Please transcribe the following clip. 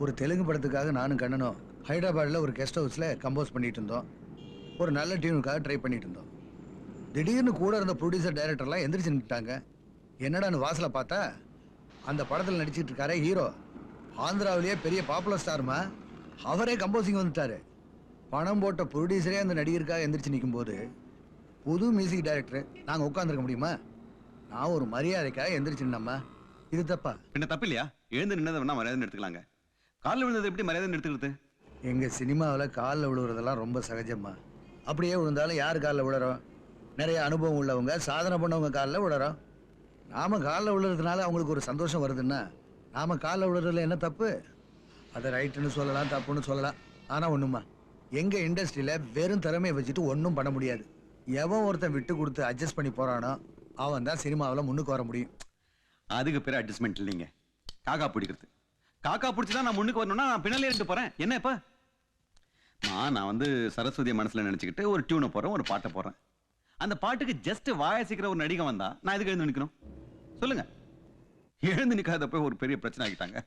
ஒரு தெலுங்கு படத்துக்காக நானும் கண்ணனும் ஹைதராபாத்தில் ஒரு கெஸ்ட் ஹவுஸில் கம்போஸ் பண்ணிட்டு இருந்தோம். ஒரு நல்ல டியூனுக்காக ட்ரை பண்ணிட்டு இருந்தோம். திடீர்னு கூட இருந்த ப்ரொடியூசர் டைரக்டர்லாம் எந்திரிச்சு நின்றுட்டாங்க. என்னடான்னு வாசலை பார்த்தா அந்த படத்தில் நடிச்சிட்டு இருக்காரே ஹீரோ, ஆந்திராவிலேயே பெரிய பாப்புலர் ஸ்டார்மா, அவரே கம்போசிங் வந்துட்டாரு. பணம் போட்ட ப்ரொடியூசரே அந்த நடிகருக்காக எந்திரிச்சு நிற்கும் போது புது மியூசிக் டைரக்டர் நாங்கள் உட்காந்துருக்க முடியுமா? நான் ஒரு மரியாதைக்காக எந்திரிச்சு நின்னம்மா. இது தப்பா? என்ன தப்பு இல்லையா? எழுந்து நின்னதை வேணா மரியாதை எடுத்துக்கலாங்க. காலில் விழுந்தது எப்படி மரியாதை எடுத்துக்கிறது? எங்கள் சினிமாவில் காலில் விழுவுறதெல்லாம் ரொம்ப சகஜம்மா. அப்படியே விழுந்தாலும் யார் காலில் விழுறோம்? நிறைய அனுபவம் உள்ளவங்க, சாதனை பண்ணவங்க காலில் விழுறோம். நாம காலில் விழுறதுனால அவங்களுக்கு ஒரு சந்தோஷம் வருதுன்னா நாம காலில் விழுறதுல என்ன தப்பு? அதை ரைட்டுன்னு சொல்லலாம், தப்புன்னு சொல்லலாம். ஆனால் ஒண்ணுமா, எங்க இண்டஸ்ட்ரியில வெறும் திறமையை வச்சுட்டு ஒன்றும் பண்ண முடியாது. எவன் ஒருத்தன் விட்டு கொடுத்து அட்ஜஸ்ட் பண்ணி போறானோ அவன் தான் சினிமாவில் முன்னுக்கு வர முடியும். அதுக்கு பேர் அட்ஜஸ்ட்மெண்ட் இல்லைங்க, காக்கா பிடிக்கிறது. காக்கா பிடிச்சிதான் நான் முன்னுக்கு வரணும்னா நான் பின்னாலே இருந்து போறேன். என்ன இப்ப நான் வந்து சரஸ்வதியை மனசுல நினைச்சுக்கிட்டு ஒரு டியூனை போறேன், ஒரு பாட்டை போறேன். அந்த பாட்டுக்கு ஜஸ்ட் வாயசிக்கிற ஒரு நடிகை வந்தா நான் எதுக்கு எழுந்து நிக்கணும் சொல்லுங்க? எழுந்து நிக்காத போய் ஒரு பெரிய பிரச்சனை ஆகிட்டாங்க.